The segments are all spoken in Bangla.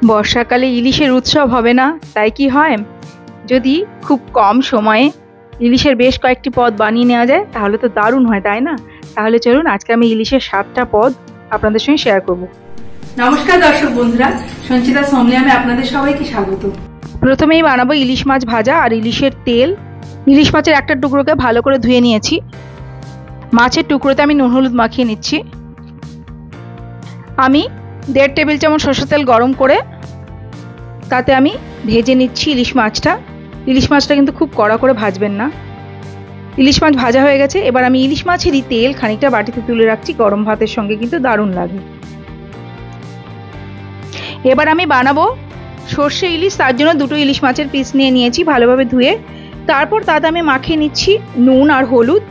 বর্ষাকালে ইলিশের উৎসব হবে না, তাই কি হয়? যদি খুব কম সময়ে ইলিশের বেশ কয়েকটি পদ বানিয়ে নেওয়া যায় তাহলে তো দারুণ হয়, তাই না? তাহলে চলুন আজকে আমি ইলিশের 7টা পদ আপনাদের সঙ্গে শেয়ার করব। নমস্কার দর্শক বন্ধুরা, সঞ্চিতা সমলিয়ামে আপনাদের সবাইকে স্বাগত। প্রথমেই বানাবো ইলিশ মাছ ভাজা আর ইলিশের তেল। ইলিশ মাছের একটা টুকরোকে ভালো করে ধুয়ে নিয়েছি। মাছের টুকরোতে আমি নুন হলুদ মাখিয়ে নিচ্ছি। আমি 1.5 টেবিল চামচ সরষের তেল গরম করে তাতে আমি ভেজে নিচ্ছি ইলিশ মাছটা। ইলিশ মাছটা কিন্তু খুব কড়া করে ভাজবেন না। ইলিশ মাছ ভাজা হয়ে গেছে। এবার আমি ইলিশ মাছেরই তেল খানিকটা বাটিতে তুলে রাখছি, গরম ভাতের সঙ্গে কিন্তু দারুণ লাগে। এবার আমি বানাবো সর্ষে ইলিশ, তার জন্য 2টো ইলিশ মাছের পিস নিয়ে নিয়েছি ভালোভাবে ধুয়ে। তারপর তাতে আমি মাখিয়ে নিচ্ছি নুন আর হলুদ,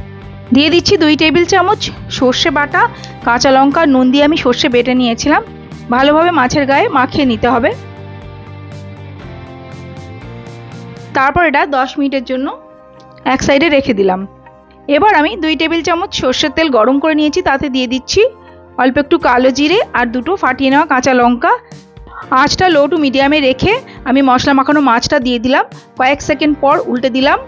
দিয়ে দিচ্ছি 2 টেবিল চামচ সর্ষে বাটা, কাঁচা লঙ্কা, নুন দিয়ে আমি সর্ষে বেটে নিয়েছিলাম। ভালোভাবে মাছের গায়ে মাখিয়ে নিতে হবে। তারপর এটা 10 মিনিটের জন্য এক সাইডে রেখে দিলাম। এবার আমি 2 টেবিল চামচ সর্ষের তেল গরম করে নিয়েছি, তাতে দিয়ে দিচ্ছি অল্প একটু কালো জিরে আর 2টো ফাটিয়ে নেওয়া কাঁচা লঙ্কা। আঁচটা লো টু মিডিয়ামে রেখে আমি মশলা মাখানো মাছটা দিয়ে দিলাম। কয়েক সেকেন্ড পর উল্টে দিলাম,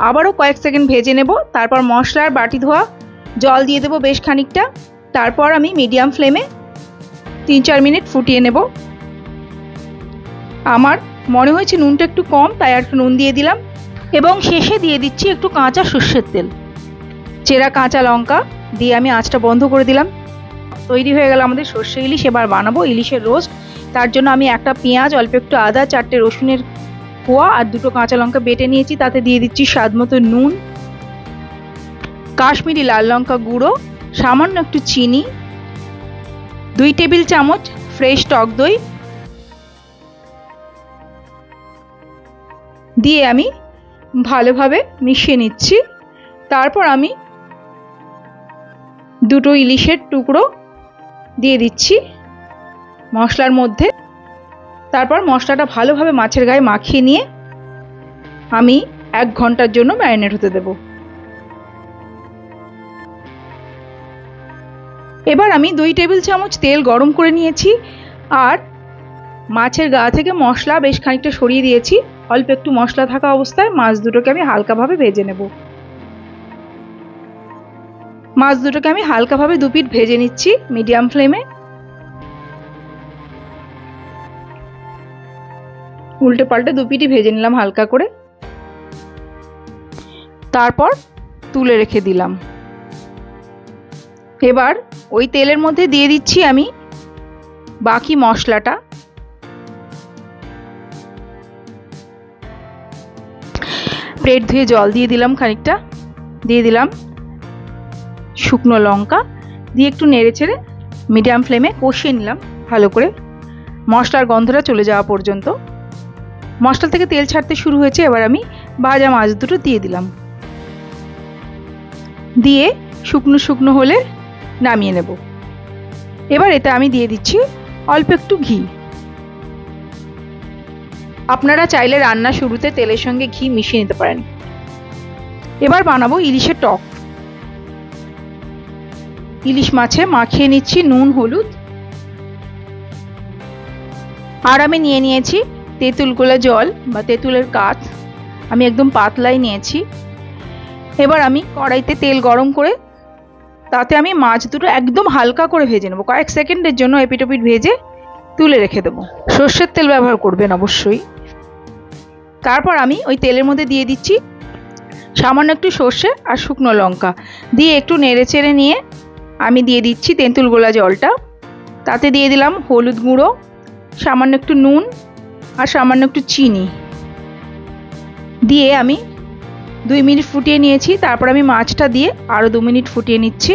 আবারও কয়েক সেকেন্ড ভেজে নেব। তারপর মশলার বাটি ধোয়া জল দিয়ে দেবো বেশ খানিকটা। তারপর আমি মিডিয়াম ফ্লেমে 3-4 মিনিট ফুটিয়ে নেব। আমার মনে হয়েছে নুনটা একটু কম, তাই আর একটু নুন দিয়ে দিলাম। এবং শেষে দিয়ে দিচ্ছি একটু কাঁচা সর্ষের তেল, চেরা কাঁচা লঙ্কা দিয়ে আমি আঁচটা বন্ধ করে দিলাম। তৈরি হয়ে গেল আমাদের সর্ষে ইলিশ। এবার বানাবো ইলিশের রোস্ট। তার জন্য আমি একটা পেঁয়াজ, অল্প একটু আদা, 4টে রসুনের কোয়া আর 2টো কাঁচা লঙ্কা বেটে নিয়েছি। তাতে দিয়ে দিচ্ছি স্বাদ মতো নুন, কাশ্মীরি লাল লঙ্কা গুঁড়ো, সামান্য একটু চিনি, 2 টেবিল চামচ ফ্রেশ টক দই দিয়ে আমি ভালোভাবে মিশিয়ে নিচ্ছি। তারপর আমি 2টো ইলিশের টুকরো দিয়ে দিচ্ছি মশলার মধ্যে। তারপর মশলাটা ভালোভাবে মাছের গায়ে মাখিয়ে নিয়ে আমি 1 ঘন্টার জন্য ম্যারিনেট হতে দেব। এবার আমি 2 টেবিল চামচ তেল গরম করে নিয়েছি আর মাছের গা থেকে মশলা বেশ খানিকটা সরিয়ে দিয়েছি। অল্প একটু মশলা থাকা অবস্থায় মাছ দুটোকে আমি হালকাভাবে ভেজে নেব। মাছ দুটোকে আমি হালকাভাবে 2 পিঠ ভেজে নিচ্ছি মিডিয়াম ফ্লেমে। উল্টে পাল্টে 2 পিঠই ভেজে নিলাম হালকা করে। তারপর তুলে রেখে দিলাম। এবার ওই তেলের মধ্যে দিয়ে দিচ্ছি আমি বাকি মশলাটা। প্লেট ধুয়ে জল দিয়ে দিলাম খানিকটা, দিয়ে দিলাম শুকনো লঙ্কা দিয়ে একটু নেড়ে চেড়ে মিডিয়াম ফ্লেমে কষিয়ে নিলাম ভালো করে, মশলার গন্ধটা চলে যাওয়া পর্যন্ত। মশলা থেকে তেল ছাড়তে শুরু হয়েছে। এবার আমি ভাজা মাছ দুটো দিয়ে দিলাম, দিয়ে শুকনো শুকনো হলে নামিয়ে নেব। এবার এতে আমি দিয়ে দিচ্ছি অল্প একটু ঘি। আপনারা চাইলে রান্না শুরুতে তেলের সঙ্গে ঘি মিশিয়ে নিতে পারেন। এবার বানাবো ইলিশের টক। ইলিশ মাছে মাখিয়ে নিচ্ছি নুন হলুদ আর আমি নিয়ে নিয়েছি তেঁতুল গোলা জল বা তেঁতুলের কাঠ। আমি একদম পাতলাই নিয়েছি। এবার আমি কড়াইতে তেল গরম করে তাতে আমি মাছ দুটো একদম হালকা করে ভেজে নেব। কয়েক সেকেন্ডের জন্য এপিট ওপিট ভেজে তুলে রেখে দেবো। সর্ষের তেল ব্যবহার করবেন অবশ্যই। তারপর আমি ওই তেলের মধ্যে দিয়ে দিচ্ছি সামান্য একটু সর্ষে আর শুকনো লঙ্কা দিয়ে একটু নেড়ে চেড়ে নিয়ে আমি দিয়ে দিচ্ছি তেঁতুল গোলা জলটা। তাতে দিয়ে দিলাম হলুদ গুঁড়ো, সামান্য একটু নুন আর সামান্য একটু চিনি দিয়ে আমি 2 মিনিট ফুটিয়ে নিয়েছি। তারপর আমি মাছটা দিয়ে আরও 2 মিনিট ফুটিয়ে নিচ্ছি।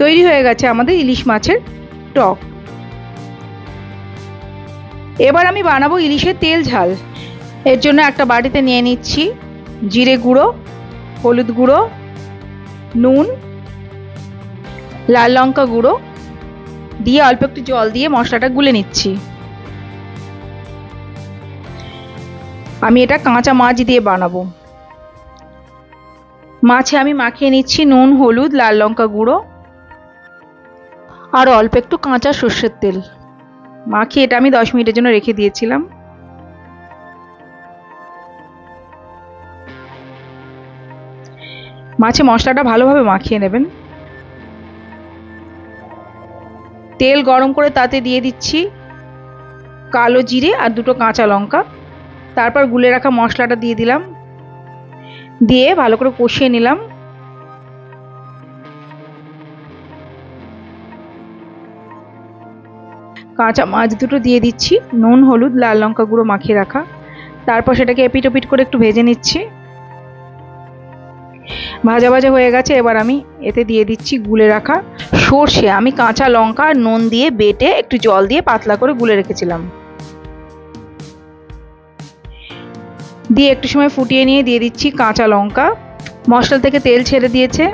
তৈরি হয়ে গেছে আমাদের ইলিশ মাছের টক। এবার আমি বানাবো ইলিশের তেল ঝাল। এর জন্য একটা বাটিতে নিয়ে নিচ্ছি জিরে গুঁড়ো, হলুদ গুঁড়ো, নুন, লাল লঙ্কা গুঁড়ো দিয়ে অল্প একটু জল দিয়ে মশলাটা গুলে নিচ্ছি। আমি এটা কাঁচা মাছ দিয়ে বানাবো। মাছে আমি মাখিয়ে নিচ্ছি নুন হলুদ লাল লঙ্কা গুঁড়ো আর অল্প একটু কাঁচা সর্ষের তেল। মাখিয়ে এটা আমি 10 মিনিটের জন্য রেখে দিয়েছিলাম। মাছে মশলাটা ভালোভাবে মাখিয়ে নেবেন। তেল গরম করে তাতে দিয়ে দিচ্ছি কালো জিরে আর 2টো কাঁচা লঙ্কা। তারপর গুলে রাখা মশলাটা দিয়ে দিলাম, দিয়ে ভালো করে কষিয়ে নিলাম। কাঁচা মাছ দুটো দিয়ে দিচ্ছি, নুন হলুদ লাল লঙ্কা গুঁড়ো মাখিয়ে রাখা। তারপর সেটাকে এপিট ওপিট করে একটু ভেজে নিচ্ছি। ভাজা ভাজা হয়ে গেছে। এবার আমি এতে দিয়ে দিচ্ছি গুলে রাখা সর্ষে। আমি কাঁচা লঙ্কা আর নুন দিয়ে বেটে একটু জল দিয়ে পাতলা করে গুলে রেখেছিলাম। দিয়ে একটু সময় ফুটিয়ে নিয়ে দিয়ে দিচ্ছি কাঁচা লঙ্কা। মশলা থেকে তেল ছেড়ে দিয়েছে।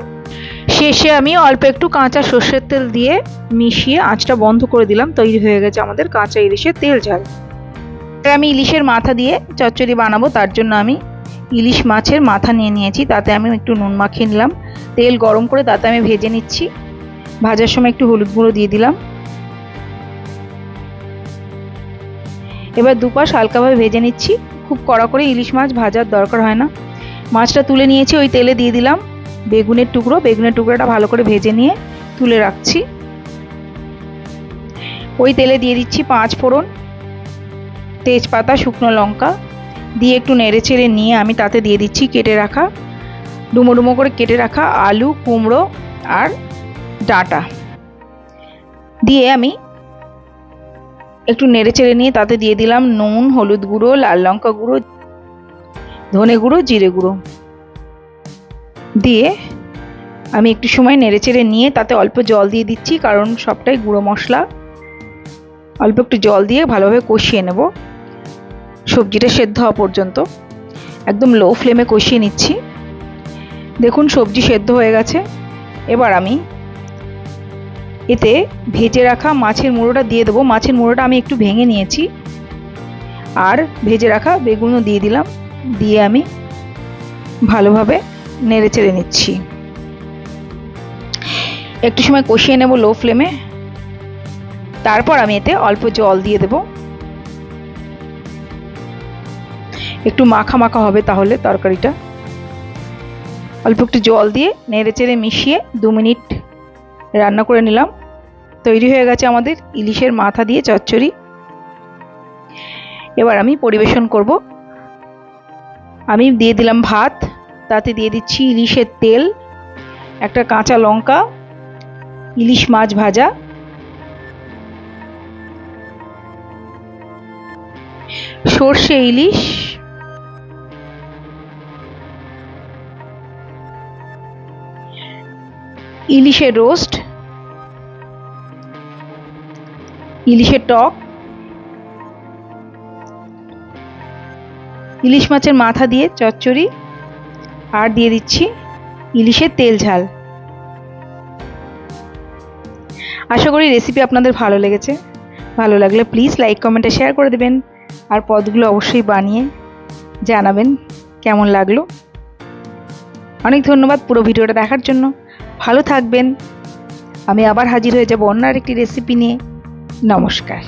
শেষে আমি অল্প একটু কাঁচা সর্ষের তেল দিয়ে মিশিয়ে আঁচটা বন্ধ করে দিলাম। তৈরি হয়ে গেছে আমাদের কাঁচা ইলিশের তেল ঝাল। আমি ইলিশের মাথা দিয়ে চচ্চড়ি বানাবো, তার জন্য আমি ইলিশ মাছের মাথা নিয়ে নিয়েছি। তাতে আমি একটু নুন মাখিয়ে নিলাম, তেল গরম করে তাতে আমি ভেজে নিচ্ছি। ভাজার সময় একটু হলুদ গুঁড়ো দিয়ে দিলাম। এবার দুপাশ হালকাভাবে ভেজে নিচ্ছি। খুব কড়া করে ইলিশ মাছ ভাজার দরকার হয় না। মাছটা তুলে নিয়েছি, ওই তেলে দিয়ে দিলাম বেগুনের টুকরো। বেগুনের টুকরোটা ভালো করে ভেজে নিয়ে তুলে রাখছি। ওই তেলে দিয়ে দিচ্ছি 5 ফোড়ন, তেজপাতা, শুকনো লঙ্কা দিয়ে একটু নেড়ে চেড়ে নিয়ে আমি তাতে দিয়ে দিচ্ছি কেটে রাখা ডুমো ডুমো করে কেটে রাখা আলু, কুমড়ো আর ডাঁটা দিয়ে আমি একটু নেড়ে চেড়ে নিয়ে তাতে দিয়ে দিলাম নুন, হলুদ গুঁড়ো, লাল লঙ্কা গুঁড়ো, ধনে গুঁড়ো, জিরে গুঁড়ো দিয়ে আমি একটু সময় নেড়ে চেড়ে নিয়ে তাতে অল্প জল দিয়ে দিচ্ছি, কারণ সবটাই গুঁড়ো মশলা। অল্প একটু জল দিয়ে ভালোভাবে কষিয়ে নেব সবজিটা সেদ্ধ হওয়া পর্যন্ত। একদম লো ফ্লেমে কষিয়ে নিচ্ছি। দেখুন সবজি সেদ্ধ হয়ে গেছে। এবার আমি এতে ভেজে রাখা মাছের মুড়োটা দিয়ে দেবো। মাছের মুড়োটা আমি একটু ভেঙে নিয়েছি আর ভেজে রাখা বেগুনও দিয়ে দিলাম। দিয়ে আমি ভালোভাবে নেড়ে চেড়ে নিচ্ছি। একটু সময় কষিয়ে নেব লো ফ্লেমে। তারপর আমি এতে অল্প জল দিয়ে দেব। একটু মাখা মাখা হবে তাহলে তরকারিটা। অল্প একটু জল দিয়ে নেড়ে চেড়ে মিশিয়ে 2 মিনিট রান্না করে নিলাম। তৈরি হয়ে গেছে আমাদের ইলিশের মাথা দিয়ে চচ্চড়ি। এবার আমি পরিবেশন করব। আমি দিয়ে দিলাম ভাত, তাতে দিয়ে দিচ্ছি ইলিশের তেল, একটা কাঁচা লঙ্কা, ইলিশ মাছ ভাজা, সর্ষে ইলিশ, ইলিশের রোস্ট, ইলিশের টক, ইলিশ মাছের মাথা দিয়ে চচ্চড়ি আর দিয়ে দিচ্ছি ইলিশের তেল ঝাল। আশা করি রেসিপি আপনাদের ভালো লেগেছে। ভালো লাগলে প্লিজ লাইক কমেন্টে শেয়ার করে দেবেন আর পদগুলো অবশ্যই বানিয়ে জানাবেন কেমন লাগলো। অনেক ধন্যবাদ পুরো ভিডিওটা দেখার জন্য। ভালো থাকবেন। আমি আবার হাজির হয়ে যাব অন্য আরেকটি রেসিপি নিয়ে। নমস্কার।